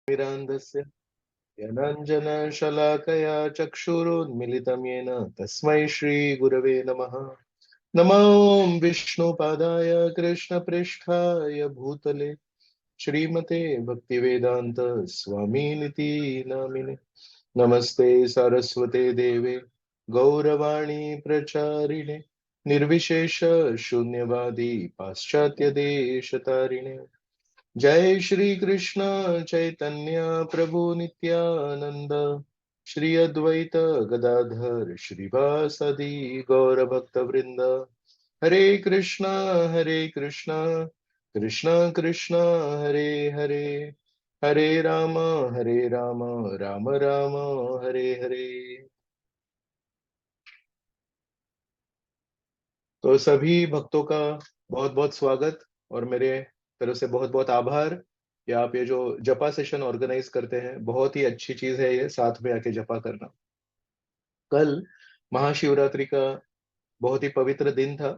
मिरान्धस्य ज्ञानाञ्जनशलाकया चक्षुरुन्मिलितं येन तस्मै श्रीगुरवे नमः। नमो विष्णुपादाय कृष्णपृष्ठाय भूतले श्रीमते भक्तिवेदान्त स्वामिनिति नामिने। नमस्ते सरस्वते देवे गौरवाणी प्रचारिणे निर्विशेष शून्यवादी पाश्चात्य देशतारिणे। जय श्री कृष्ण चैतन्य प्रभु नित्यानंद श्री अद्वैत गदाधर श्रीवासदि गौर भक्त वृंद। हरे कृष्ण कृष्ण कृष्ण हरे हरे, हरे राम राम राम हरे हरे। तो सभी भक्तों का बहुत बहुत स्वागत और मेरे तरफ से बहुत बहुत आभार कि आप ये जो जपा सेशन ऑर्गेनाइज करते हैं। बहुत ही अच्छी चीज है ये, साथ में आके जपा करना। कल महाशिवरात्रि का बहुत ही पवित्र दिन था,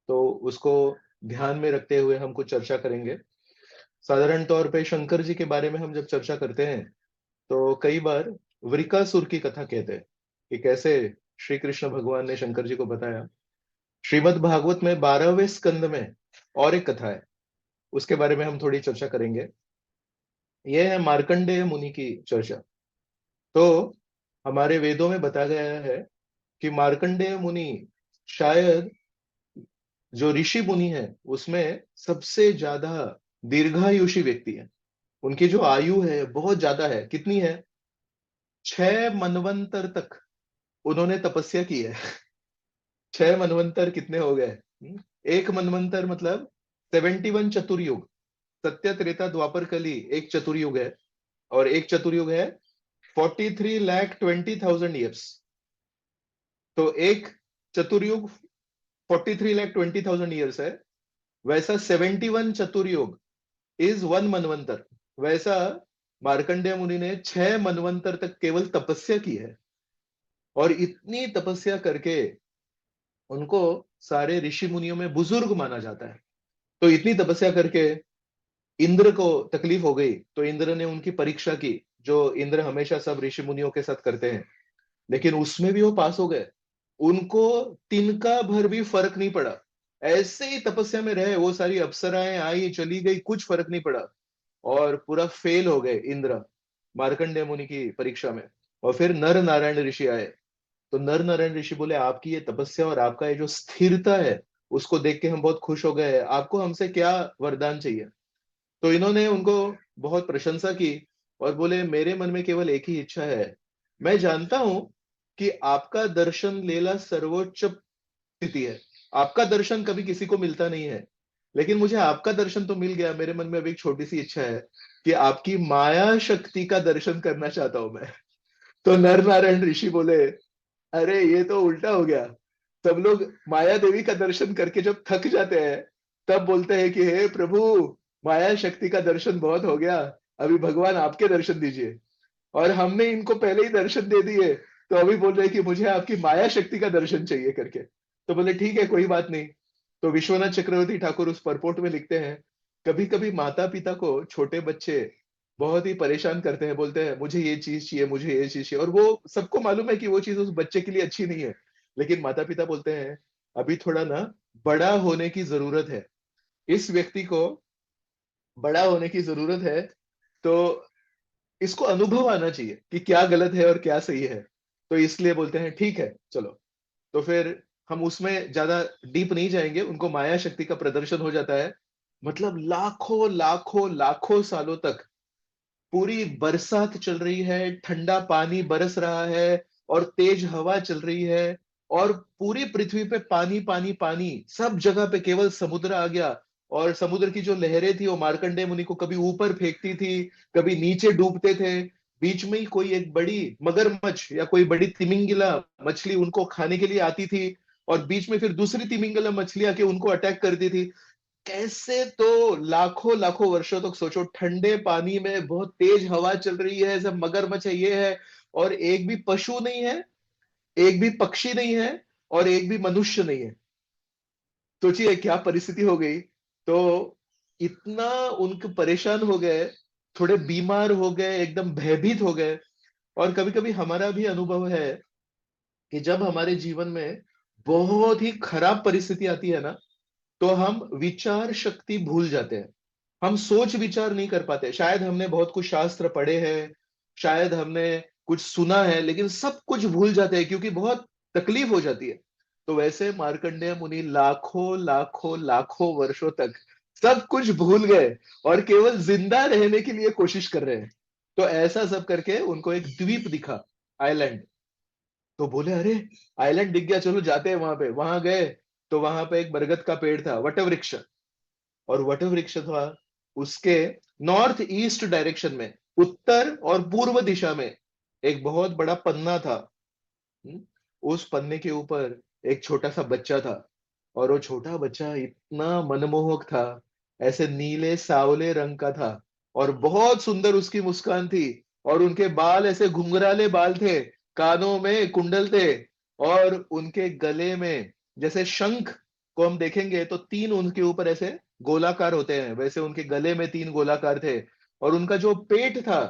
तो उसको ध्यान में रखते हुए हम कुछ चर्चा करेंगे। साधारण तौर पे शंकर जी के बारे में हम जब चर्चा करते हैं तो कई बार वृकासुर की कथा कहते हैं कि कैसे श्री कृष्ण भगवान ने शंकर जी को बताया। श्रीमद् भागवत में 12वें स्कंद में और एक कथा है, उसके बारे में हम थोड़ी चर्चा करेंगे। यह है मार्कंडेय मुनि की चर्चा। तो हमारे वेदों में बताया गया है कि मार्कंडेय मुनि शायद जो ऋषि मुनि है उसमें सबसे ज्यादा दीर्घायुषी व्यक्ति है। उनकी जो आयु है बहुत ज्यादा है। कितनी है? 6 मनवंतर तक उन्होंने तपस्या की है। 6 मनवंतर कितने हो गए? एक मनवंतर मतलब 71 चतुर्युग। सत्य त्रेता द्वापर कली एक चतुर्युग है, और एक चतुर्युग है 43,20,000 ईयर्स। तो एक चतुर्युग 43,20,000 ईयर्स है। वैसा 71 चतुर्युग इज 1 मनवंतर। वैसा मार्कंडेय मुनि ने 6 मनवंतर तक केवल तपस्या की है, और इतनी तपस्या करके उनको सारे ऋषि मुनियों में बुजुर्ग माना जाता है। तो इतनी तपस्या करके इंद्र को तकलीफ हो गई, तो इंद्र ने उनकी परीक्षा की, जो इंद्र हमेशा सब ऋषि मुनियों के साथ करते हैं। लेकिन उसमें भी वो पास हो गए। उनको तिनका भर भी फर्क नहीं पड़ा। ऐसे ही तपस्या में रहे, वो सारी अप्सराएं आई चली गई, कुछ फर्क नहीं पड़ा। और पूरा फेल हो गए इंद्र मार्कंडेय मुनि की परीक्षा में। और फिर नर नारायण ऋषि आए। तो नर नारायण ऋषि बोले, आपकी ये तपस्या और आपका ये जो स्थिरता है उसको देख के हम बहुत खुश हो गए हैं, आपको हमसे क्या वरदान चाहिए? तो इन्होंने उनको बहुत प्रशंसा की और बोले, मेरे मन में केवल एक ही इच्छा है। मैं जानता हूं कि आपका दर्शन लेला सर्वोच्च स्थिति है। आपका दर्शन कभी किसी को मिलता नहीं है, लेकिन मुझे आपका दर्शन तो मिल गया। मेरे मन में अभी एक छोटी सी इच्छा है कि आपकी माया शक्ति का दर्शन करना चाहता हूं मैं। तो नर नारायण ऋषि बोले, अरे ये तो उल्टा हो गया। सब लोग माया देवी का दर्शन करके जब थक जाते हैं तब बोलते हैं कि हे प्रभु, माया शक्ति का दर्शन बहुत हो गया, अभी भगवान आपके दर्शन दीजिए। और हमने इनको पहले ही दर्शन दे दिए, तो अभी बोल रहे हैं कि मुझे आपकी माया शक्ति का दर्शन चाहिए करके। तो बोले ठीक है, कोई बात नहीं। तो विश्वनाथ चक्रवर्ती ठाकुर उस परपोर्ट में लिखते हैं, कभी कभी माता पिता को छोटे बच्चे बहुत ही परेशान करते हैं, बोलते हैं मुझे ये चीज चाहिए, मुझे ये चीज चाहिए, और वो सबको मालूम है कि वो चीज उस बच्चे के लिए अच्छी नहीं है। लेकिन माता पिता बोलते हैं अभी थोड़ा ना बड़ा होने की जरूरत है, इस व्यक्ति को बड़ा होने की जरूरत है। तो इसको अनुभव आना चाहिए कि क्या गलत है और क्या सही है। तो इसलिए बोलते हैं ठीक है चलो। तो फिर हम उसमें ज्यादा डीप नहीं जाएंगे, उनको माया शक्ति का प्रदर्शन हो जाता है। मतलब लाखों लाखों लाखों सालों तक पूरी बरसात चल रही है, ठंडा पानी बरस रहा है और तेज हवा चल रही है, और पूरी पृथ्वी पे पानी पानी पानी, सब जगह पे केवल समुद्र आ गया। और समुद्र की जो लहरें थी वो मार्कंडेय मुनि को कभी ऊपर फेंकती थी, कभी नीचे डूबते थे। बीच में ही कोई एक बड़ी मगरमच्छ या कोई बड़ी तिमिंगिला मछली उनको खाने के लिए आती थी, और बीच में फिर दूसरी तिमिंगिला मछली आके उनको अटैक करती थी। कैसे तो लाखों लाखों वर्षों तक सोचो, ठंडे पानी में बहुत तेज हवा चल रही है, सब मगरमच्छ है, ये है, और एक भी पशु नहीं है, एक भी पक्षी नहीं है, और एक भी मनुष्य नहीं है। सोचिए क्या परिस्थिति हो गई। तो इतना उनको परेशान हो गए थोड़े बीमार हो गए, एकदम भयभीत हो गए। और कभी कभी हमारा भी अनुभव है कि जब हमारे जीवन में बहुत ही खराब परिस्थिति आती है ना, तो हम विचार शक्ति भूल जाते हैं। हम सोच विचार नहीं कर पाते। शायद हमने बहुत कुछ शास्त्र पढ़े हैं, शायद हमने कुछ सुना है, लेकिन सब कुछ भूल जाते हैं क्योंकि बहुत तकलीफ हो जाती है। तो वैसे मार्कंडेय मुनि लाखों लाखों लाखों वर्षों तक सब कुछ भूल गए और केवल जिंदा रहने के लिए कोशिश कर रहे हैं। तो ऐसा सब करके उनको एक द्वीप दिखा, आइलैंड। तो बोले अरे, आइलैंड दिख गया, चलो जाते हैं वहां पे। वहां गए तो वहां पे एक बरगद का पेड़ था, वट वृक्ष। और वट वृक्ष था, उसके नॉर्थ ईस्ट डायरेक्शन में, उत्तर और पूर्व दिशा में एक बहुत बड़ा पन्ना था। हम्म, उस पन्ने के ऊपर एक छोटा सा बच्चा था। और वो छोटा बच्चा इतना मनमोहक था, ऐसे नीले सावले रंग का था, और बहुत सुंदर उसकी मुस्कान थी। और उनके बाल ऐसे घुंघराले बाल थे, कानों में कुंडल थे, और उनके गले में, जैसे शंख को हम देखेंगे तो तीन उनके ऊपर ऐसे गोलाकार होते हैं, वैसे उनके गले में तीन गोलाकार थे। और उनका जो पेट था,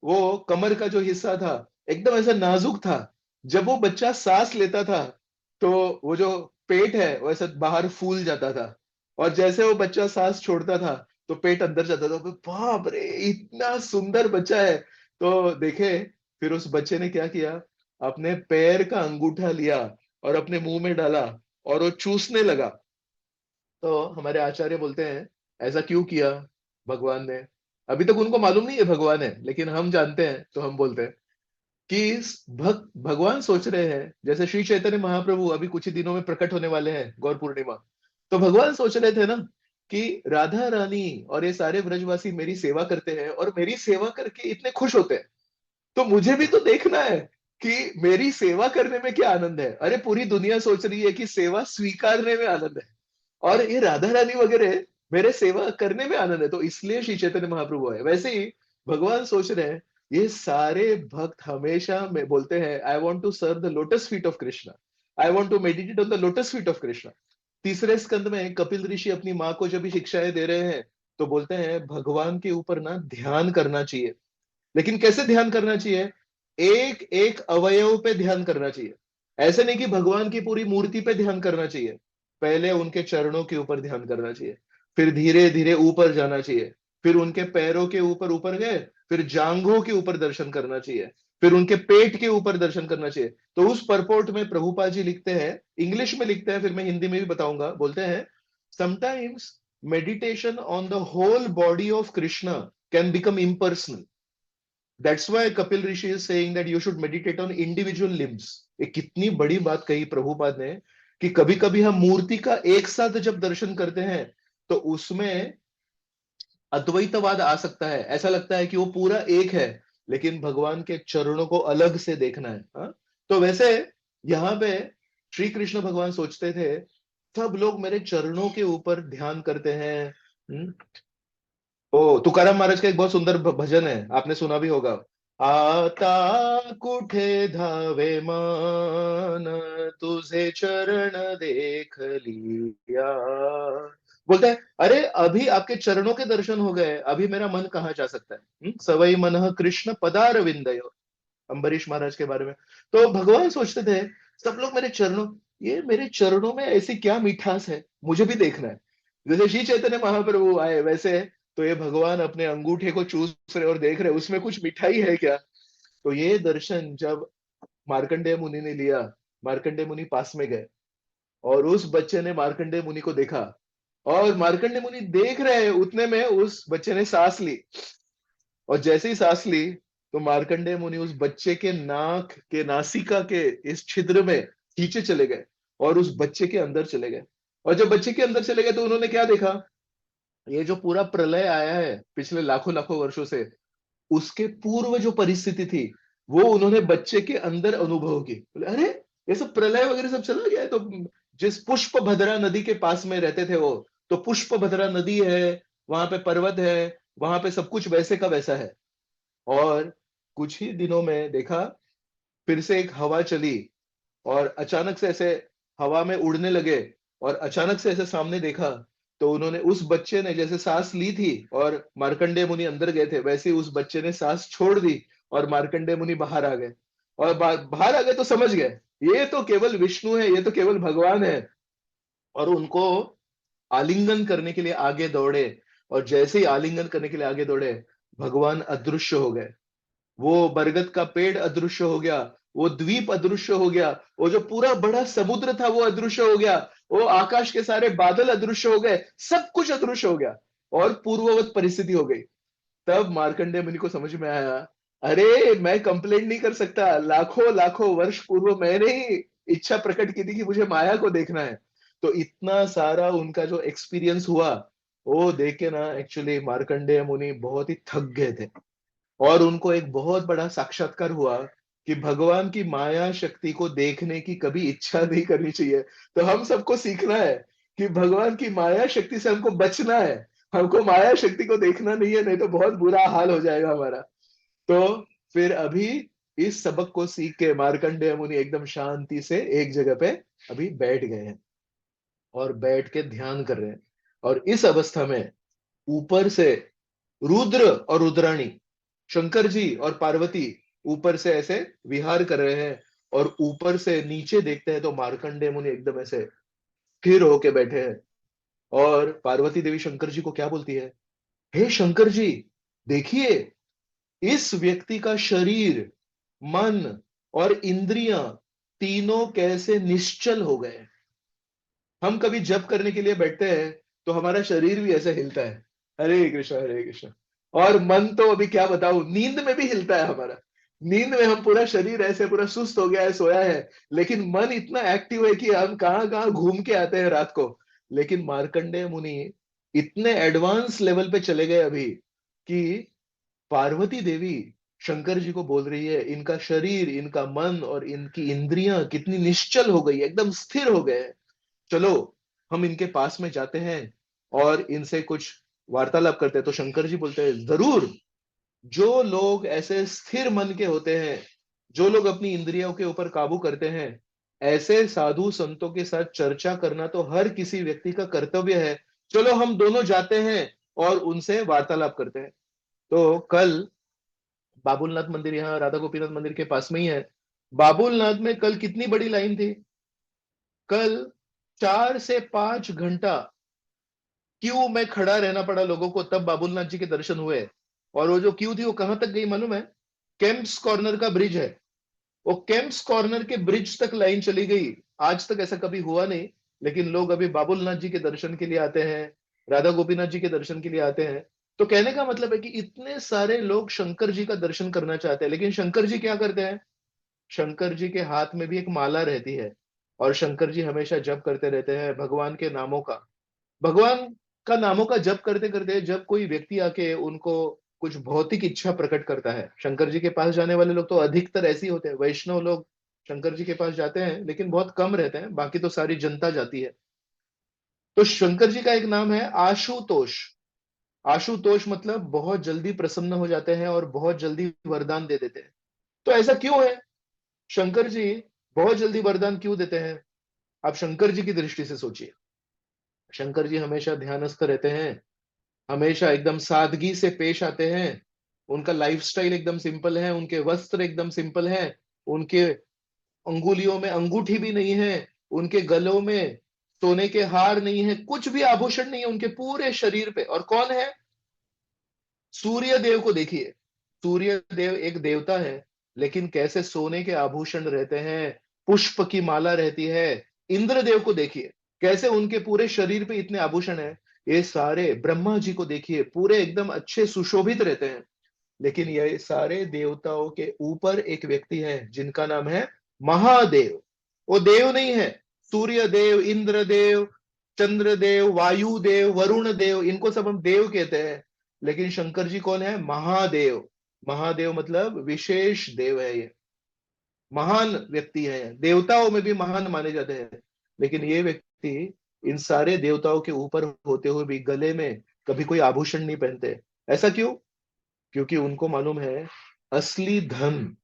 वो कमर का जो हिस्सा था, एकदम ऐसा नाजुक था। जब वो बच्चा सांस लेता था तो वो जो पेट है वो ऐसा बाहर फूल जाता था। और जैसे वो बच्चा सांस छोड़ता था तो पेट अंदर जाता था। तो बाप रे, इतना सुंदर बच्चा है। तो देखे, फिर उस बच्चे ने क्या किया, अपने पैर का अंगूठा लिया और अपने मुंह में डाला और वो चूसने लगा। तो हमारे आचार्य बोलते हैं, ऐसा क्यों किया भगवान ने? अभी तक उनको मालूम नहीं है भगवान है, लेकिन हम जानते हैं तो हम बोलते हैं कि भगवान सोच रहे हैं, जैसे श्री चैतन्य महाप्रभु अभी कुछ ही दिनों में प्रकट होने वाले हैं, गौर पूर्णिमा। तो भगवान सोच रहे थे ना कि राधा रानी और ये सारे ब्रजवासी मेरी सेवा करते हैं और मेरी सेवा करके इतने खुश होते हैं, तो मुझे भी तो देखना है कि मेरी सेवा करने में क्या आनंद है। अरे, पूरी दुनिया सोच रही है कि सेवा स्वीकारने में आनंद है, और ये राधा रानी वगैरह मेरे सेवा करने में आनंद है। तो इसलिए श्री चैतन्य महाप्रभु है। वैसे ही भगवान सोच रहे हैं, ये सारे भक्त हमेशा में बोलते हैं, I want to serve the lotus feet of Krishna, I want to meditate on the lotus feet of Krishna. तीसरे स्कंद में कपिल ऋषि अपनी माँ को जब भी शिक्षाएं दे रहे हैं, तो बोलते हैं भगवान के ऊपर ना ध्यान करना चाहिए। लेकिन कैसे ध्यान करना चाहिए? एक एक अवयव पे ध्यान करना चाहिए। ऐसे नहीं कि भगवान की पूरी मूर्ति पे ध्यान करना चाहिए। पहले उनके चरणों के ऊपर ध्यान करना चाहिए, फिर धीरे धीरे ऊपर जाना चाहिए, फिर उनके पैरों के ऊपर ऊपर गए, फिर जांघों के ऊपर दर्शन करना चाहिए, फिर उनके पेट के ऊपर दर्शन करना चाहिए। तो उस परपोर्ट में प्रभुपाद जी लिखते हैं, इंग्लिश में लिखते हैं, फिर मैं हिंदी में भी बताऊंगा। बोलते हैं, sometimes meditation on the whole body of Krishna can become impersonal. That's why Kapil Rishi is saying that you should meditate on individual limbs. ये कितनी बड़ी बात कही प्रभुपाद ने, कि कभी कभी हम मूर्ति का एक साथ जब दर्शन करते हैं तो उसमें अद्वैतवाद आ सकता है, ऐसा लगता है कि वो पूरा एक है, लेकिन भगवान के चरणों को अलग से देखना है। हाँ? तो वैसे यहाँ पे श्री कृष्ण भगवान सोचते थे, सब लोग मेरे चरणों के ऊपर ध्यान करते हैं। ओ, तुकाराम महाराज का एक बहुत सुंदर भजन है, आपने सुना भी होगा। आता कुठे धावे मान, तुझे चरण देख लिया। बोलते हैं, अरे अभी आपके चरणों के दर्शन हो गए, अभी मेरा मन कहाँ जा सकता है? सवई मन कृष्ण पदार विंदय, अम्बरीश महाराज के बारे में। तो भगवान सोचते थे, सब लोग मेरे चरणों, ये मेरे चरणों में ऐसी क्या मिठास है, मुझे भी देखना है। जैसे श्री चैतन्य महाप्रभु आए, वैसे तो ये भगवान अपने अंगूठे को चूस रहे और देख रहे उसमें कुछ मिठाई है क्या। तो ये दर्शन जब मार्कंडेय मुनि ने लिया, मार्कंडेय मुनि पास में गए और उस बच्चे ने मार्कंडेय मुनि को देखा, और मार्कंडेय मुनि देख रहे हैं, उतने में उस बच्चे ने सांस ली। और जैसे ही सांस ली, तो मार्कंडेय मुनि उस बच्चे के नाक के नासिका के इस छिद्र में खींचे चले गए और उस बच्चे के अंदर चले गए। और जब बच्चे के अंदर चले गए तो उन्होंने क्या देखा, ये जो पूरा प्रलय आया है पिछले लाखों लाखों वर्षों से, उसके पूर्व जो परिस्थिति थी, वो उन्होंने बच्चे के अंदर अनुभव की। बोले अरे, ये सब प्रलय वगैरह सब चला गया है। तो जिस पुष्प भद्रा नदी के पास में रहते थे वो, तो पुष्प भद्रा नदी है, वहां पे पर्वत है, वहां पे सब कुछ वैसे का वैसा है। और कुछ ही दिनों में देखा, फिर से एक हवा चली और अचानक से ऐसे हवा में उड़ने लगे, और अचानक से ऐसे सामने देखा तो उन्होंने, उस बच्चे ने जैसे सांस ली थी और मार्कंडेय मुनि अंदर गए थे, वैसे ही उस बच्चे ने सांस छोड़ दी और मार्कंडेय मुनि बाहर आ गए। और बाहर आ गए तो समझ गए ये तो केवल विष्णु है, ये तो केवल भगवान है। और उनको आलिंगन करने के लिए आगे दौड़े, और जैसे ही आलिंगन करने के लिए आगे दौड़े, भगवान अदृश्य हो गए। वो बरगद का पेड़ अदृश्य हो गया, वो द्वीप अदृश्य हो गया, वो जो पूरा बड़ा समुद्र था वो अदृश्य हो गया, वो आकाश के सारे बादल अदृश्य हो गए, सब कुछ अदृश्य हो गया और पूर्ववत परिस्थिति हो गई। तब मार्कंडेय मुनि को समझ में आया, अरे मैं कंप्लेंट नहीं कर सकता, लाखों लाखों वर्ष पूर्व मैंने ही इच्छा प्रकट की थी कि मुझे माया को देखना है। तो इतना सारा उनका जो एक्सपीरियंस हुआ, वो देख के ना एक्चुअली मार्कंडेय मुनि बहुत ही थक गए थे। और उनको एक बहुत बड़ा साक्षात्कार हुआ कि भगवान की माया शक्ति को देखने की कभी इच्छा नहीं करनी चाहिए। तो हम सबको सीखना है कि भगवान की माया शक्ति से हमको बचना है, हमको माया शक्ति को देखना नहीं है, नहीं तो बहुत बुरा हाल हो जाएगा हमारा। तो फिर अभी इस सबक को सीख के मार्कंडेय मुनि एकदम शांति से एक जगह पे अभी बैठ गए हैं और बैठ के ध्यान कर रहे हैं। और इस अवस्था में ऊपर से रुद्र और रुद्राणी, शंकर जी और पार्वती ऊपर से ऐसे विहार कर रहे हैं। और ऊपर से नीचे देखते हैं तो मार्कंडेय मुनि एकदम ऐसे स्थिर होके बैठे हैं। और पार्वती देवी शंकर जी को क्या बोलती है, हे शंकर जी, देखिए इस व्यक्ति का शरीर, मन और इंद्रियां तीनों कैसे निश्चल हो गए। हम कभी जप करने के लिए बैठते हैं तो हमारा शरीर भी ऐसे हिलता है, हरे कृष्ण हरे कृष्ण। और मन तो अभी क्या बताऊं, नींद में भी हिलता है हमारा। नींद में हम पूरा शरीर ऐसे पूरा सुस्त हो गया है, सोया है, लेकिन मन इतना एक्टिव है कि हम कहाँ कहाँ घूम के आते हैं रात को। लेकिन मार्कंडेय मुनि इतने एडवांस लेवल पे चले गए अभी कि पार्वती देवी शंकर जी को बोल रही है, इनका शरीर, इनका मन और इनकी इंद्रियां कितनी निश्चल हो गई, एकदम स्थिर हो गए हैं। चलो हम इनके पास में जाते हैं और इनसे कुछ वार्तालाप करते हैं। तो शंकर जी बोलते हैं, जरूर, जो लोग ऐसे स्थिर मन के होते हैं, जो लोग अपनी इंद्रियों के ऊपर काबू करते हैं, ऐसे साधु संतों के साथ चर्चा करना तो हर किसी व्यक्ति का कर्तव्य है। चलो हम दोनों जाते हैं और उनसे वार्तालाप करते हैं। तो कल बाबुलनाथ मंदिर, यहाँ राधा गोपीनाथ मंदिर के पास में ही है, बाबुलनाथ में कल कितनी बड़ी लाइन थी। कल 4 से 5 घंटा क्यों में खड़ा रहना पड़ा लोगों को, तब बाबुलनाथ जी के दर्शन हुए। और वो जो क्यों थी वो कहां तक गई मालूम है, केम्प्स कॉर्नर का ब्रिज है, वो केम्प्स कॉर्नर के ब्रिज तक लाइन चली गई। आज तक ऐसा कभी हुआ नहीं। लेकिन लोग अभी बाबुलनाथ जी के दर्शन के लिए आते हैं, राधा गोपीनाथ जी के दर्शन के लिए आते हैं। तो कहने का मतलब है कि इतने सारे लोग शंकर जी का दर्शन करना चाहते हैं, लेकिन शंकर जी क्या करते हैं, शंकर जी के हाथ में भी एक माला रहती है। और शंकर जी हमेशा जप करते रहते हैं भगवान के नामों का। भगवान का नामों का जप करते करते जब कोई व्यक्ति आके उनको कुछ भौतिक इच्छा प्रकट करता है, शंकर जी के पास जाने वाले लोग तो अधिकतर ऐसे ही होते हैं, वैष्णव लोग शंकर जी के पास जाते हैं लेकिन बहुत कम रहते हैं, बाकी तो सारी जनता जाती है। तो शंकर जी का एक नाम है आशुतोष। आशुतोष मतलब बहुत जल्दी प्रसन्न हो जाते हैं और बहुत जल्दी वरदान दे देते हैं। तो ऐसा क्यों है, शंकर जी बहुत जल्दी वरदान क्यों देते हैं? आप शंकर जी की दृष्टि से सोचिए। शंकर जी हमेशा ध्यानस्थ रहते हैं, हमेशा एकदम सादगी से पेश आते हैं। उनका लाइफस्टाइल एकदम सिंपल है, उनके वस्त्र एकदम सिंपल हैं, उनके अंगुलियों में अंगूठी भी नहीं है, उनके गलों में सोने के हार नहीं है, कुछ भी आभूषण नहीं है उनके पूरे शरीर पे। और कौन है, सूर्य देव को देखिए। सूर्य देव एक देवता है, लेकिन कैसे सोने के आभूषण रहते हैं, पुष्प की माला रहती है। इंद्रदेव को देखिए, कैसे उनके पूरे शरीर पे इतने आभूषण है। ये सारे, ब्रह्मा जी को देखिए, पूरे एकदम अच्छे सुशोभित रहते हैं। लेकिन ये सारे देवताओं के ऊपर एक व्यक्ति है जिनका नाम है महादेव। वो देव नहीं है, सूर्य देव, इंद्र देव, चंद्र देव, वायु देव, वरुण देव, इनको सब हम देव कहते हैं। लेकिन शंकर जी कौन है, महादेव। महादेव मतलब विशेष देव है ये, महान व्यक्ति है, देवताओं में भी महान माने जाते हैं। लेकिन ये व्यक्ति इन सारे देवताओं के ऊपर होते हुए भी गले में कभी कोई आभूषण नहीं पहनते। ऐसा क्यों? क्योंकि उनको मालूम है असली धन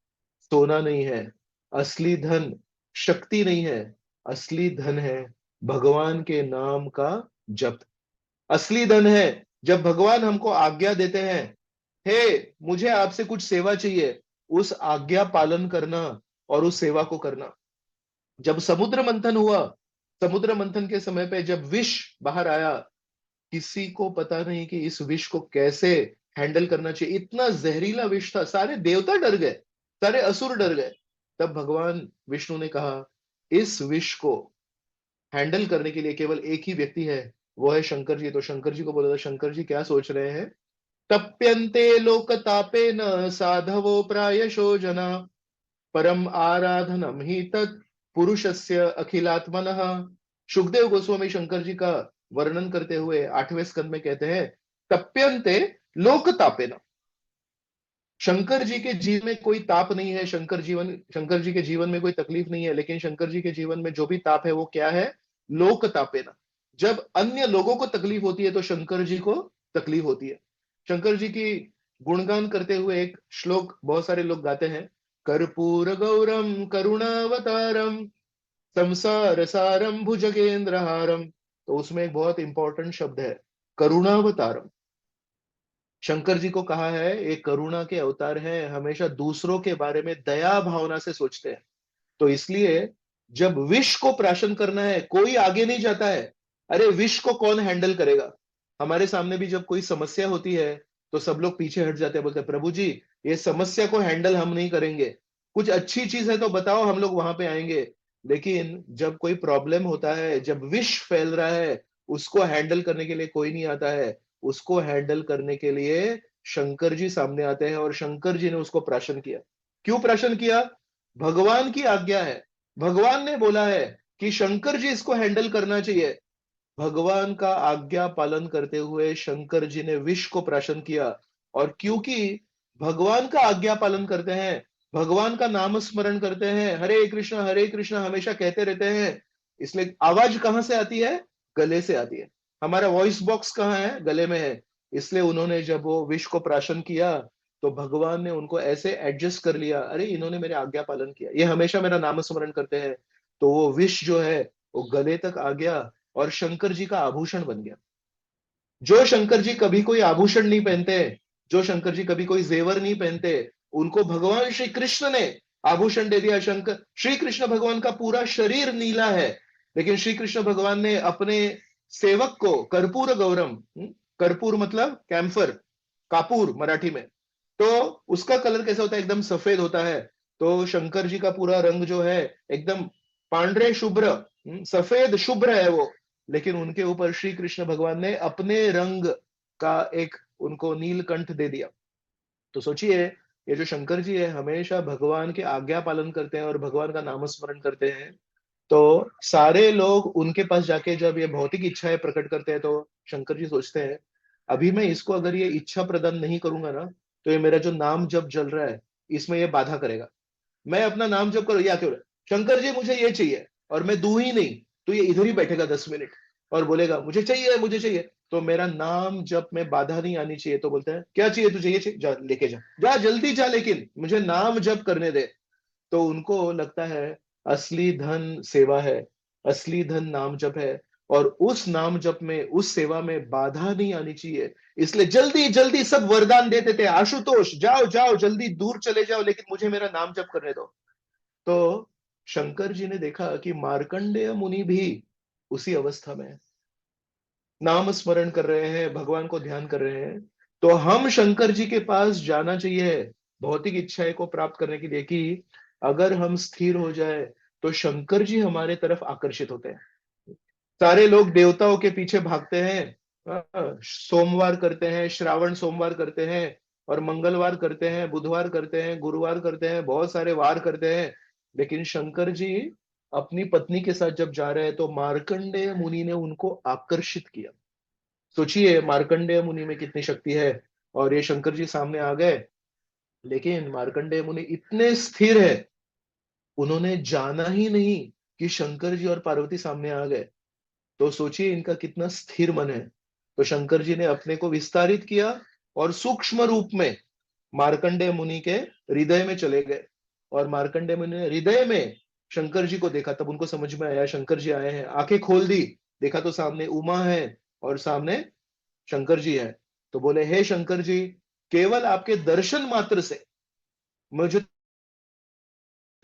सोना नहीं है, असली धन शक्ति नहीं है, असली धन है भगवान के नाम का जप। असली धन है जब भगवान हमको आज्ञा देते हैं, हे मुझे आपसे कुछ सेवा चाहिए, उस आज्ञा पालन करना और उस सेवा को करना। जब समुद्र मंथन हुआ, समुद्र मंथन के समय पे जब विष बाहर आया, किसी को पता नहीं कि इस विष को कैसे हैंडल करना चाहिए। इतना जहरीला विष था, सारे देवता डर गए, सारे असुर डर गए। तब भगवान विष्णु ने कहा, इस विष को हैंडल करने के लिए केवल एक ही व्यक्ति है, वो है शंकर जी। तो शंकर जी को बोला था, शंकर जी क्या सोच रहे हैं? तप्यन्ते लोक तापेन साधवो प्रायशो जना, परम आराधनम ही तत् पुरुषस्य अखिलात्मनः। सुखदेव गोस्वामी शंकर जी का वर्णन करते हुए 8वें स्कंद में कहते हैं, तप्यन्ते लोक तापेन। शंकर जी के जीवन में कोई ताप नहीं है, शंकर जी के जीवन में कोई तकलीफ नहीं है, लेकिन शंकर जी के जीवन में जो भी ताप है वो क्या है? लोक तापेन। जब अन्य लोगों को तकलीफ होती है तो शंकर जी को तकलीफ होती है। शंकर जी की गुणगान करते हुए एक श्लोक बहुत सारे लोग गाते हैं, कर्पूर गौरम करुणावतारम संसार सारम भुजगेंद्रहारम। तो उसमें एक बहुत इंपॉर्टेंट शब्द है, करुणावतारम। शंकर जी को कहा है एक करुणा के अवतार है, हमेशा दूसरों के बारे में दया भावना से सोचते हैं। तो इसलिए जब विष को प्राशन करना है, कोई आगे नहीं जाता है। अरे विष को कौन हैंडल करेगा? हमारे सामने भी जब कोई समस्या होती है तो सब लोग पीछे हट जाते हैं, बोलते हैं प्रभु जी ये समस्या को हैंडल हम नहीं करेंगे, कुछ अच्छी चीज है तो बताओ, हम लोग वहां पे आएंगे। लेकिन जब कोई प्रॉब्लम होता है, जब विष फैल रहा है, उसको हैंडल करने के लिए कोई नहीं आता है। उसको हैंडल करने के लिए शंकर जी सामने आते हैं और शंकर जी ने उसको प्राशन किया। क्यों प्राशन किया? भगवान की आज्ञा है, भगवान ने बोला है कि शंकर जी इसको हैंडल करना चाहिए। भगवान का आज्ञा पालन करते हुए शंकर जी ने विष को प्राशन किया। और क्योंकि भगवान का आज्ञा पालन करते हैं, भगवान का नाम स्मरण करते हैं, हरे कृष्ण हमेशा कहते रहते हैं, इसलिए आवाज कहां से आती है? गले से आती है। हमारा वॉइस बॉक्स कहाँ है? गले में है। इसलिए उन्होंने जब वो विष को प्राशन किया तो भगवान ने उनको ऐसे एडजस्ट कर लिया, अरे इन्होंने मेरे आज्ञा पालन किया, ये हमेशा मेरा नाम स्मरण करते हैं। तो वो विष जो है वो गले तक आ गया और शंकर जी का आभूषण बन गया। जो शंकर जी कभी कोई आभूषण नहीं पहनते, जो शंकर जी कभी कोई जेवर नहीं पहनते, उनको भगवान श्री कृष्ण ने आभूषण दे दिया। शंकर श्री कृष्ण भगवान का पूरा शरीर नीला है, लेकिन श्री कृष्ण भगवान ने अपने सेवक को कर्पूर गौरम, कर्पूर मतलब कैम्फर, कापूर मराठी में, तो उसका कलर कैसा होता है? एकदम सफेद होता है। तो शंकर जी का पूरा रंग जो है एकदम पांड्रे शुभ्र, सफेद शुभ्र है वो। लेकिन उनके ऊपर श्री कृष्ण भगवान ने अपने रंग का एक उनको नीलकंठ दे दिया। तो सोचिए, ये जो शंकर जी है हमेशा भगवान के आज्ञा पालन करते हैं और भगवान का नाम स्मरण करते हैं। तो सारे लोग उनके पास जाके जब ये भौतिक इच्छाएं प्रकट करते हैं तो शंकर जी सोचते हैं, अभी मैं इसको अगर ये इच्छा प्रदान नहीं करूंगा ना, तो ये मेरा जो नाम जप जल रहा है इसमें ये बाधा करेगा। मैं अपना नाम जप करूँ या क्यों? शंकर जी मुझे ये चाहिए, और मैं दूं ही नहीं तो ये इधर ही बैठेगा 10 मिनट और बोलेगा मुझे चाहिए मुझे चाहिए, तो मेरा नाम जप में बाधा नहीं आनी चाहिए। तो बोलते हैं क्या चाहिए तुझे? ये चाहिए, जा लेके जा, जा जल्दी जा, लेकिन मुझे नाम जप करने दे। तो उनको लगता है असली धन सेवा है, असली धन नाम जप है, और उस नाम जप में, उस सेवा में बाधा नहीं आनी चाहिए। इसलिए जल्दी जल्दी सब वरदान देते थे, आशुतोष जाओ जाओ जल्दी दूर चले जाओ, लेकिन मुझे मेरा नाम जप करने दो। तो शंकर जी ने देखा कि मार्कंडेय मुनि भी उसी अवस्था में है, नाम स्मरण कर रहे हैं, भगवान को ध्यान कर रहे हैं। तो हम शंकर जी के पास जाना चाहिए भौतिक इच्छाएं को प्राप्त करने के लिए, कि अगर हम स्थिर हो जाए तो शंकर जी हमारे तरफ आकर्षित होते हैं। सारे लोग देवताओं के पीछे भागते हैं, सोमवार करते हैं, श्रावण सोमवार करते हैं, और मंगलवार करते हैं, बुधवार करते हैं, गुरुवार करते हैं, बहुत सारे वार करते हैं। लेकिन शंकर जी अपनी पत्नी के साथ जब जा रहे हैं तो मार्कंडेय मुनि ने उनको आकर्षित किया। सोचिए मार्कंडेय मुनि में कितनी शक्ति है। और ये शंकर जी सामने आ गए, लेकिन मार्कंडेय मुनि इतने स्थिर है, उन्होंने जाना ही नहीं कि शंकर जी और पार्वती सामने आ गए। तो सोचिए इनका कितना स्थिर मन है। तो शंकर जी ने अपने को विस्तारित किया और सूक्ष्म रूप में मार्कंडेय मुनि के हृदय में चले गए। और मार्कंडेय मुनि ने हृदय में शंकर जी को देखा, तब उनको समझ में आया शंकर जी आए हैं। आंखें खोल दी, देखा तो सामने उमा है और सामने शंकर जी है। तो बोले, हे शंकर जी, केवल आपके दर्शन मात्र से मुझे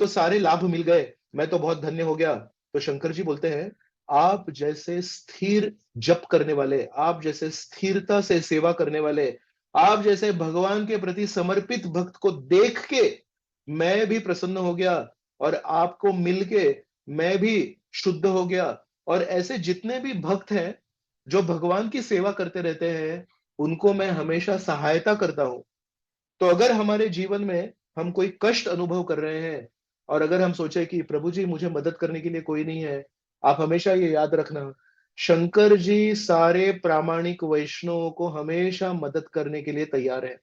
तो सारे लाभ मिल गए, मैं तो बहुत धन्य हो गया। तो शंकर जी बोलते हैं, आप जैसे स्थिर जप करने वाले, आप जैसे स्थिरता से सेवा करने वाले, आप जैसे भगवान के प्रति समर्पित भक्त को देख के मैं भी प्रसन्न हो गया, और आपको मिलके मैं भी शुद्ध हो गया। और ऐसे जितने भी भक्त हैं जो भगवान की सेवा करते रहते हैं, उनको मैं हमेशा सहायता करता हूं। तो अगर हमारे जीवन में हम कोई कष्ट अनुभव कर रहे हैं, और अगर हम सोचे कि प्रभु जी मुझे मदद करने के लिए कोई नहीं है, आप हमेशा ये याद रखना, शंकर जी सारे प्रामाणिक वैष्णवों को हमेशा मदद करने के लिए तैयार है।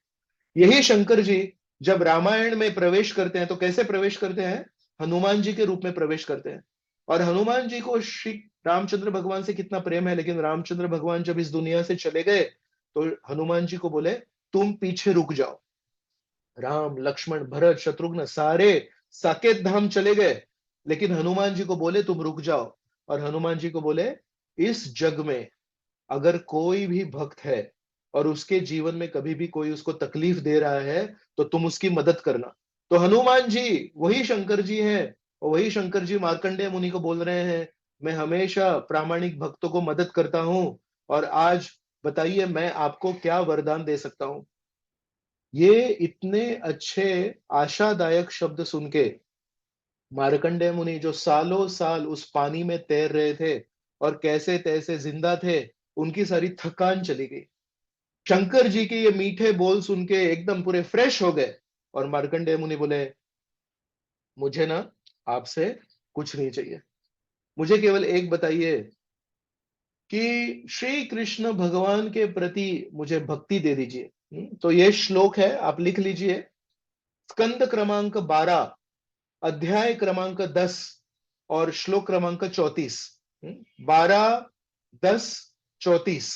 यही शंकर जी जब रामायण में प्रवेश करते हैं तो कैसे प्रवेश करते हैं? हनुमान जी के रूप में प्रवेश करते हैं। और हनुमान जी को श्री रामचंद्र भगवान से कितना प्रेम है, लेकिन रामचंद्र भगवान जब इस दुनिया से चले गए तो हनुमान जी को बोले, तुम पीछे रुक जाओ। राम लक्ष्मण भरत शत्रुघ्न सारे साकेत धाम चले गए, लेकिन हनुमान जी को बोले तुम रुक जाओ। और हनुमान जी को बोले, इस जग में अगर कोई भी भक्त है और उसके जीवन में कभी भी कोई उसको तकलीफ दे रहा है, तो तुम उसकी मदद करना। तो हनुमान जी वही शंकर जी हैं, और वही शंकर जी मार्कंडेय मुनि को बोल रहे हैं, मैं हमेशा प्रामाणिक भक्तों को मदद करता हूं, और आज बताइए मैं आपको क्या वरदान दे सकता हूं। ये इतने अच्छे आशादायक शब्द सुन के मार्कंडेय मुनि, जो सालों साल उस पानी में तैर रहे थे और कैसे तैसे जिंदा थे, उनकी सारी थकान चली गई। शंकर जी के ये मीठे बोल सुन के एकदम पूरे फ्रेश हो गए। और मार्कंडेय मुनि बोले, मुझे ना आपसे कुछ नहीं चाहिए, मुझे केवल एक बताइए कि श्री कृष्ण भगवान के प्रति मुझे भक्ति दे दीजिए। तो ये श्लोक है, आप लिख लीजिए, स्कंद क्रमांक 12, अध्याय क्रमांक 10 और श्लोक क्रमांक 34। 12, 10, 34।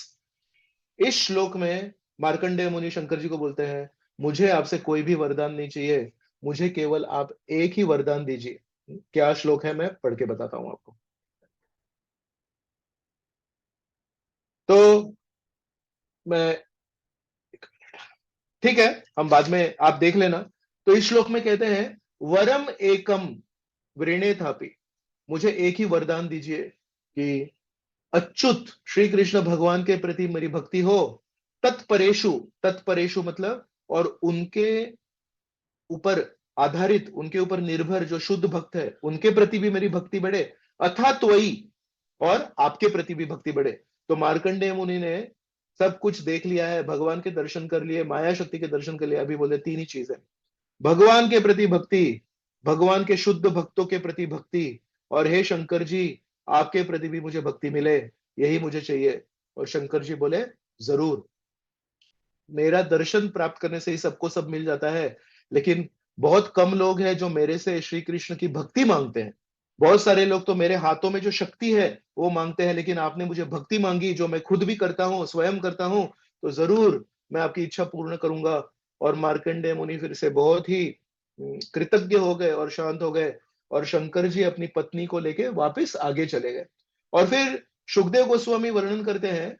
इस श्लोक में मार्कंडेय मुनि शंकर जी को बोलते हैं, मुझे आपसे कोई भी वरदान नहीं चाहिए, मुझे केवल आप एक ही वरदान दीजिए। क्या श्लोक है, मैं पढ़ के बताता हूं आपको। तो मैं, ठीक है, हम बाद में आप देख लेना। तो इस श्लोक में कहते हैं, वरम एकम वृणे थापि, मुझे एक ही वरदान दीजिए कि अच्युत श्री कृष्ण भगवान के प्रति मेरी भक्ति हो, तत्परेशु, तत्परेशु मतलब और उनके ऊपर आधारित, उनके ऊपर निर्भर जो शुद्ध भक्त है उनके प्रति भी मेरी भक्ति बढ़े, अथा त्वयि, और आपके प्रति भी भक्ति बढ़े। तो मार्कंडेय मुनि ने सब कुछ देख लिया है, भगवान के दर्शन कर लिए, माया शक्ति के दर्शन कर लिए, अभी बोले तीन ही चीज है, भगवान के प्रति भक्ति, भगवान के शुद्ध भक्तों के प्रति भक्ति, और हे शंकर जी आपके प्रति भी मुझे भक्ति मिले, यही मुझे चाहिए। और शंकर जी बोले, जरूर, मेरा दर्शन प्राप्त करने से ही सबको सब मिल जाता है, लेकिन बहुत कम लोग हैं जो मेरे से श्री कृष्ण की भक्ति मांगते हैं। बहुत सारे लोग तो मेरे हाथों में जो शक्ति है वो मांगते हैं, लेकिन आपने मुझे भक्ति मांगी जो मैं खुद भी करता हूँ, स्वयं करता हूँ, तो जरूर मैं आपकी इच्छा पूर्ण करूंगा। और मार्कंडेय मुनि फिर से बहुत ही कृतज्ञ हो गए और शांत हो गए, और शंकर जी अपनी पत्नी को लेके वापस आगे चले गए। और फिर सुखदेव गोस्वामी वर्णन करते हैं,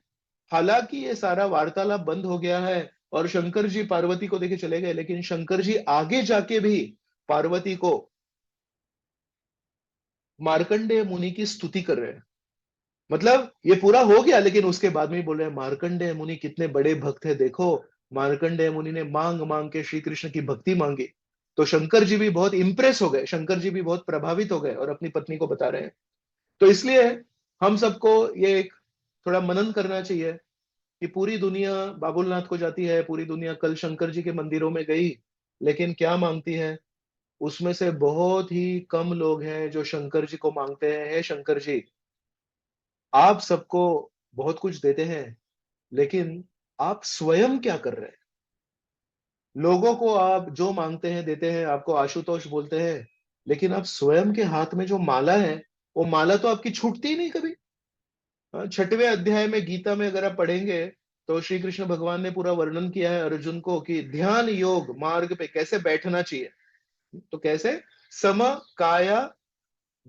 हालांकि ये सारा वार्तालाप बंद हो गया है और शंकर जी पार्वती को देखे चले गए, लेकिन शंकर जी आगे जाके भी पार्वती को मार्कंडेय मुनि की स्तुति कर रहे हैं। मतलब ये पूरा हो गया, लेकिन उसके बाद में ही बोल रहे हैं, मार्कंडेय मुनि कितने बड़े भक्त है, देखो मार्कंडेय मुनि ने मांग मांग के श्री कृष्ण की भक्ति मांगी। तो शंकर जी भी बहुत इंप्रेस हो गए, शंकर जी भी बहुत प्रभावित हो गए और अपनी पत्नी को बता रहे हैं। तो इसलिए हम सबको ये एक थोड़ा मनन करना चाहिए कि पूरी दुनिया बाबुलनाथ को जाती है, पूरी दुनिया कल शंकर जी के मंदिरों में गई, लेकिन क्या मांगती है? उसमें से बहुत ही कम लोग हैं जो शंकर जी को मांगते हैं, हे शंकर जी आप सबको बहुत कुछ देते हैं, लेकिन आप स्वयं क्या कर रहे हैं? लोगों को आप जो मांगते हैं देते हैं, आपको आशुतोष बोलते हैं, लेकिन आप स्वयं के हाथ में जो माला है, वो माला तो आपकी छूटती ही नहीं कभी। 6वें अध्याय में गीता में अगर आप पढ़ेंगे तो श्री कृष्ण भगवान ने पूरा वर्णन किया है अर्जुन को कि ध्यान योग मार्ग पे कैसे बैठना चाहिए। तो कैसे? सम काया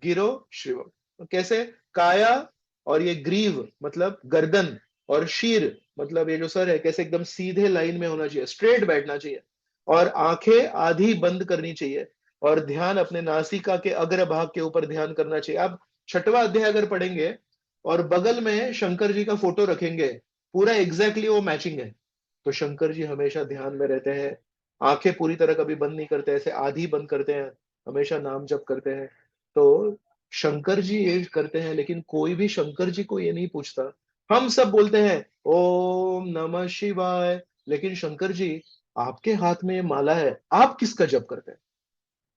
गिरो शिव, कैसे? काया और ये ग्रीव मतलब गर्दन, और शीर मतलब ये जो सर है कैसे एकदम सीधे लाइन में होना चाहिए, स्ट्रेट बैठना चाहिए, और आंखें आधी बंद करनी चाहिए, और ध्यान अपने नासिका के अग्र भाग के ऊपर ध्यान करना चाहिए। आप छठवां अध्याय अगर पढ़ेंगे और बगल में शंकर जी का फोटो रखेंगे, पूरा एग्जैक्टली वो मैचिंग है। तो शंकर जी हमेशा ध्यान में रहते हैं, आंखें पूरी तरह कभी बंद नहीं करते, ऐसे आधी बंद करते हैं, हमेशा नाम जप करते हैं। तो शंकर जी ये करते हैं, लेकिन कोई भी शंकर जी को ये नहीं पूछता। हम सब बोलते हैं ओम नमः शिवाय, लेकिन शंकर जी, आपके हाथ में ये माला है, आप किसका जप करते हैं?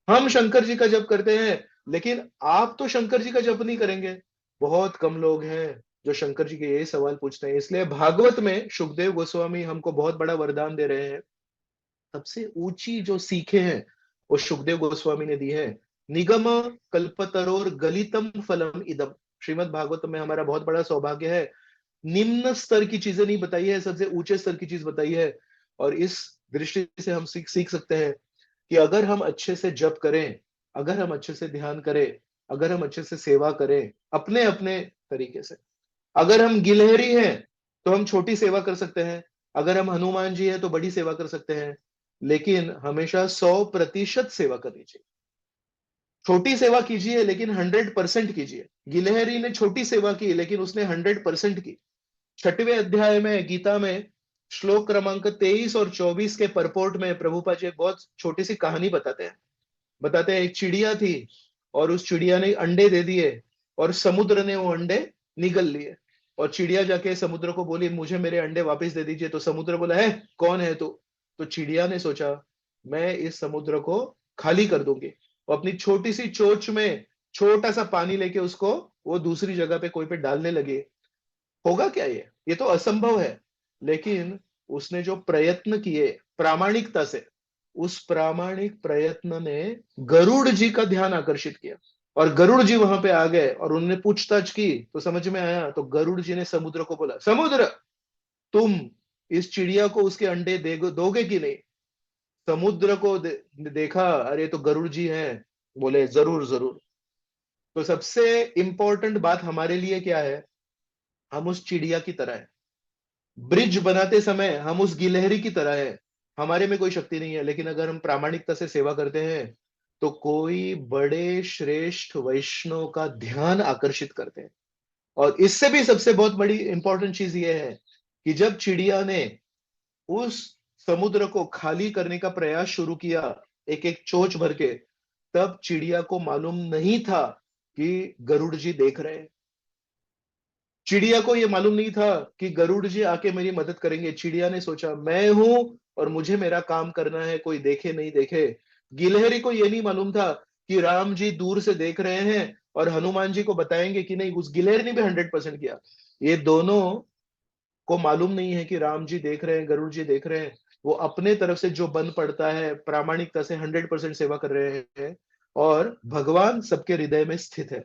हम शंकर जी का जप करते हैं, लेकिन आप तो शंकर जी का जप नहीं करेंगे। बहुत कम लोग हैं जो शंकर जी के ये सवाल पूछते हैं। इसलिए भागवत में सुखदेव गोस्वामी हमको बहुत बड़ा वरदान दे रहे हैं। सबसे ऊंची जो सीखें हैं वो सुखदेव गोस्वामी ने दी है। निगम कल्पतरोर गलितम फलम इदम। श्रीमद् भागवत में हमारा बहुत बड़ा सौभाग्य है, निम्न स्तर की चीजें नहीं बताई है, सबसे ऊंचे स्तर की चीज बताई है। और इस दृष्टि से हम सीख सीख सकते हैं कि अगर हम अच्छे से जप करें, अगर हम अच्छे से ध्यान करें, अगर हम अच्छे से सेवा करें अपने अपने तरीके से, अगर हम गिलहरी हैं तो हम छोटी सेवा कर सकते हैं, अगर हम हनुमान जी हैं तो बड़ी सेवा कर सकते हैं, लेकिन हमेशा 100% सेवा करनी चाहिए। छोटी सेवा कीजिए लेकिन 100% कीजिए। गिलहरी ने छोटी सेवा की लेकिन उसने 100% की। छठवें अध्याय में गीता में श्लोक क्रमांक 23 और 24 के परपोर्ट में प्रभुपाद जी एक बहुत छोटी सी कहानी बताते हैं एक चिड़िया थी, और उस चिड़िया ने अंडे दे दिए, और समुद्र ने वो अंडे निगल लिए। और चिड़िया जाके समुद्र को बोली मुझे मेरे अंडे वापस दे दीजिए। तो समुद्र बोला है कौन है तू? तो चिड़िया ने सोचा मैं इस समुद्र को खाली कर दूंगी, और अपनी छोटी सी चोंच में छोटा सा पानी लेके उसको वो दूसरी जगह पे कोई पे डालने लगे। होगा क्या ये तो असंभव है। लेकिन उसने जो प्रयत्न किए प्रामाणिकता से, उस प्रामाणिक प्रयत्न ने गरुड़ जी का ध्यान आकर्षित किया, और गरुड़ जी वहां पे आ गए और उन्होंने पूछताछ की तो समझ में आया। तो गरुड़ जी ने समुद्र को बोला समुद्र, तुम इस चिड़िया को उसके अंडे दोगे कि नहीं? समुद्र को देखा, अरे तो गरुड़ जी हैं, बोले जरूर जरूर। तो सबसे इंपॉर्टेंट बात हमारे लिए क्या है? हम उस चिड़िया की तरह है, ब्रिज बनाते समय हम उस गिलहरी की तरह है। हमारे में कोई शक्ति नहीं है, लेकिन अगर हम प्रामाणिकता से सेवा करते हैं तो कोई बड़े श्रेष्ठ वैष्णव का ध्यान आकर्षित करते हैं। और इससे भी सबसे बहुत बड़ी इंपॉर्टेंट चीज ये है कि जब चिड़िया ने उस समुद्र को खाली करने का प्रयास शुरू किया, एक एक चोंच भर के, तब चिड़िया को मालूम नहीं था कि गरुड़ जी देख रहे हैं। चिड़िया को यह मालूम नहीं था कि गरुड़ जी आके मेरी मदद करेंगे। चिड़िया ने सोचा मैं हूं और मुझे मेरा काम करना है, कोई देखे नहीं देखे। गिलहरी को यह नहीं मालूम था कि राम जी दूर से देख रहे हैं और हनुमान जी को बताएंगे कि नहीं। उस गिलहरी ने भी 100% किया। ये दोनों को मालूम नहीं है कि राम जी देख रहे हैं, गरुड़ जी देख रहे हैं। वो अपने तरफ से जो बन पड़ता है प्रामाणिकता से 100% सेवा कर रहे हैं, और भगवान सबके हृदय में स्थित है।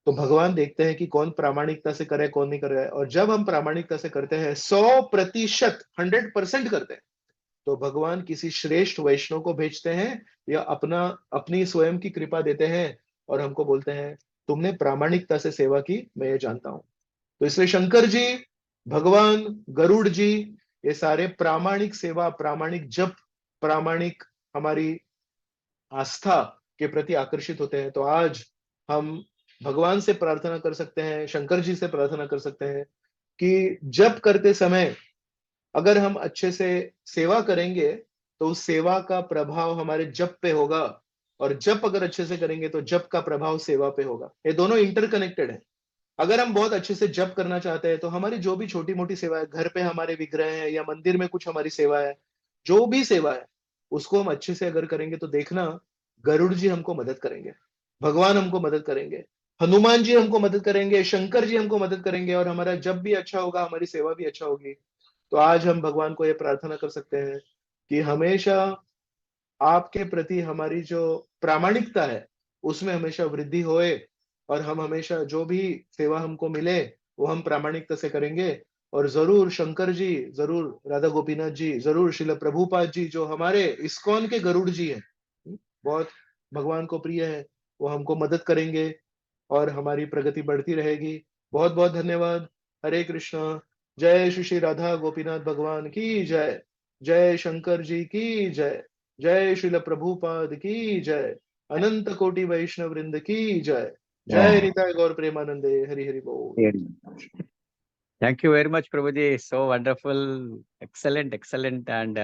तो भगवान देखते हैं कि कौन प्रामाणिकता से करे कौन नहीं कर रहा है। और जब हम प्रामाणिकता से करते हैं 100%, 100% करते हैं, तो भगवान किसी श्रेष्ठ वैष्णव को भेजते हैं या अपनी स्वयं की कृपा देते हैं, और हमको बोलते हैं तुमने प्रामाणिकता से सेवा की, मैं ये जानता हूं। तो इसलिए शंकर जी, भगवान, गरुड़ जी, ये सारे प्रामाणिक सेवा, प्रामाणिक जप, प्रामाणिक हमारी आस्था के प्रति आकर्षित होते हैं। तो आज हम भगवान से प्रार्थना कर सकते हैं, शंकर जी से प्रार्थना कर सकते हैं कि जप करते समय अगर हम अच्छे से सेवा करेंगे तो उस सेवा का प्रभाव हमारे जप पे होगा, और जप अगर अच्छे से करेंगे तो जप का प्रभाव सेवा पे होगा। ये दोनों इंटरकनेक्टेड है। अगर हम बहुत अच्छे से जप करना चाहते हैं तो हमारी जो भी छोटी मोटी सेवा है, घर पे हमारे विग्रह है या मंदिर में कुछ हमारी सेवा है, जो भी सेवा है, उसको हम अच्छे से अगर करेंगे तो देखना गरुड़ जी हमको मदद करेंगे, भगवान हमको मदद करेंगे, हनुमान जी हमको मदद करेंगे, शंकर जी हमको मदद करेंगे, और हमारा जप भी अच्छा होगा, हमारी सेवा भी अच्छा होगी। तो आज हम भगवान को यह प्रार्थना कर सकते हैं कि हमेशा आपके प्रति हमारी जो प्रामाणिकता है उसमें हमेशा वृद्धि होए, और हम हमेशा जो भी सेवा हमको मिले वो हम प्रामाणिकता से करेंगे। और जरूर शंकर जी, जरूर राधा गोपीनाथ जी, जरूर श्रील प्रभुपाद जी जो हमारे इस्कॉन के गरुड़ जी हैं, बहुत भगवान को प्रिय है, वो हमको मदद करेंगे और हमारी प्रगति बढ़ती रहेगी। बहुत बहुत धन्यवाद। हरे कृष्णा। जय श्री श्री राधा गोपीनाथ भगवान की जय, जय शंकर जी की जय, जय श्रील प्रभुपाद की जय, अनंत कोटि वैष्णव वृंद की जय, जय निताय गौर प्रेमानंदे, हरि हरि बोल। थैंक यू वेरी मच प्रभु ji, so wonderful, excellent excellent. And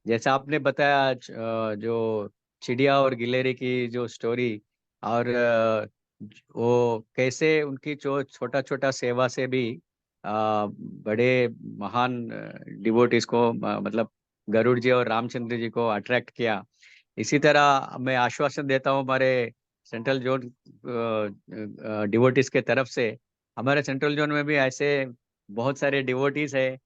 जैसा आपने बताया जो चिड़िया और गिलहरी की जो स्टोरी, और वो कैसे उनकी जो छोटा छोटा सेवा से भी बड़े महान डिवोटीज को मतलब गरुड़ जी और रामचंद्र जी को अट्रैक्ट किया। इसी तरह मैं आश्वासन देता हूँ हमारे सेंट्रल जोन डिवोटीज के तरफ से, हमारे सेंट्रल जोन में भी ऐसे बहुत सारे डिवोटीज है।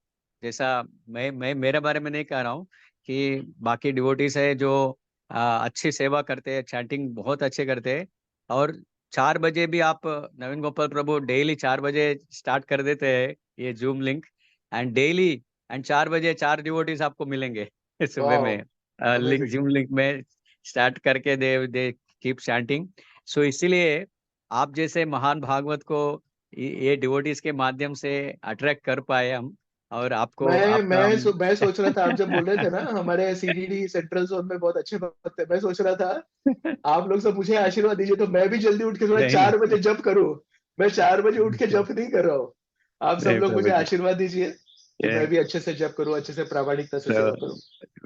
जैसा मैं मेरे बारे में नहीं कह रहा हूँ, कि बाकी डिवोटीज है जो अच्छी सेवा करते हैं, चैंटिंग बहुत अच्छे करते हैं। और 4 बजे भी आप नवीन गोपाल प्रभु डेली 4 बजे स्टार्ट कर देते हैं ये zoom link, and daily and 4 बजे 4 डिवोटीज आपको मिलेंगे सुबह वाओ, में, लिंक अमेजिंग। जूम लिंक में स्टार्ट करके दे कीप चैंटिंग। सो इसीलिए आप जैसे महान भागवत को ये डिवोटीज के माध्यम से अट्रैक्ट कर पाए हम, और आपको आपका मैं सोच रहा था, आप जब बोल रहे थे ना हमारे सीडीडी सेंट्रल जोन में बहुत अच्छे भक्त है, मैं सोच रहा था आप लोग सब मुझे आशीर्वाद दीजिए तो मैं भी जल्दी उठ के थोड़ा नहीं 4 बजे जप करूं। मैं 4 बजे उठ के नहीं जप नहीं कर रहा हूँ। आप सब नहीं लोग मुझे प्रभु जी, आशीर्वाद दीजिए कि मैं भी अच्छे से जप करूं, अच्छे से प्रामाणिकता से सेवा so करूं।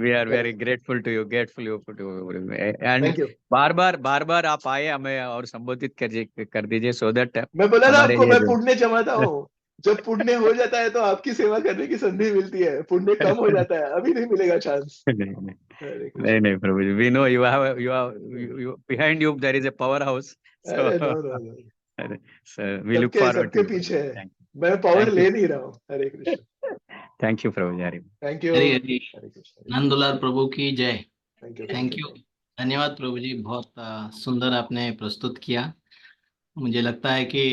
we are very correct. grateful to you, and thank you. बार बार आप आए हमें और संबोधित कर दीजिए, सो दैट मैं बोला ना हमारे आपको, ये मैं जो पुण्य जमाता हूँ। जब पुण्य हो जाता है तो आपकी सेवा करने की संधि मिलती है, पुण्य कम हो जाता है अभी नहीं मिलेगा चांस। नहीं नहीं हरे नहीं कृष्ण। नहीं प्रभु जी, we know you behind you there is a power house, so अरे no no no, we look सबके फॉरवर्ड टू सबके यू। पीछे है। थैंक मैं पावर थैंक यू ले नहीं रहा हूँ। हरे कृष्ण। थैंक यू प्रभु जी, हरि थैंक यू। हरी हरी, हरे कृष्ण, हरे कृष्ण। नंदुलाल प्रभु की जय। Thank you, thank thank you, you, thank धन्यवाद प्रभु जी, बहुत सुंदर आपने प्रस्तुत किया। मुझे लगता है कि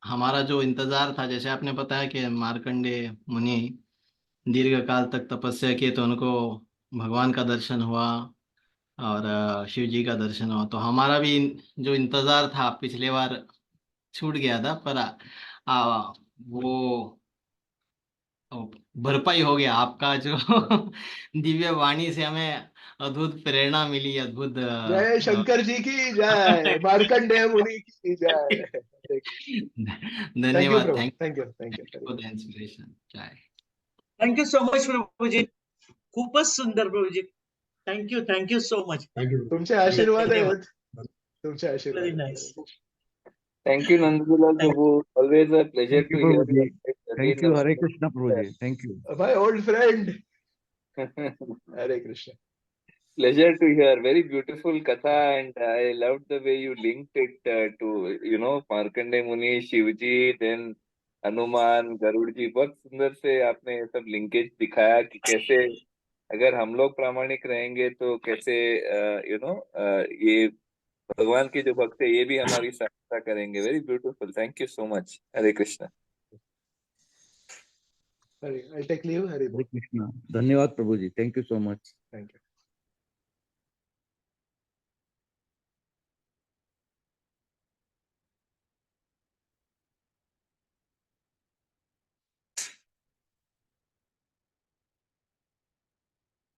हमारा जो इंतजार था, जैसे आपने बताया कि मार्कंडे मुनि दीर्घ काल तक तपस्या किए तो उनको भगवान का दर्शन हुआ और शिव जी का दर्शन हुआ, तो हमारा भी जो इंतजार था पिछले बार छूट गया था, पर वो भरपाई हो गया आपका जो दिव्य वाणी से हमें अद्भुत प्रेरणा मिली, अद्भुत यू। जय शंकर जी की जय, मार्कंडेय मुनि की जय। थैंक यू धन्यवाद, प्रभु, thank thank you, thank you. For the inspiration. जय। थँक्यू सो मच प्रभूजी, खूपच सुंदर प्रभूजी, थँक्यू सो मच, तुमचे आशीर्वाद धन्यवाद. आहेत, तुमचे आशीर्वाद Very आहेत। nice. Hare Krishna. Thank you, Nandulal Thank Prabhu. Always a pleasure Thank you, to hear your Prabhuji. voice Thank again. you, Hare Krishna, Prabhuji. Thank you. My old friend. Namaskar. Hare Krishna. Pleasure to hear. Very beautiful katha, and I loved the way you linked it to, Markandeya Muni, Shivji, then Hanuman, Garuda ji. बहुत सुंदर से आपने ये सब linkage दिखाया कि कैसे अगर हम लोग प्रामाणिक रहेंगे तो कैसे ये भगवान के जो भक्त है ये भी हमारी सहायता करेंगे। Very beautiful, thank you so much. Hare Krishna. Hare, I take leave. Hare Hare बोल। Krishna. धन्यवाद प्रभु ji. Thank you so much. Thank you.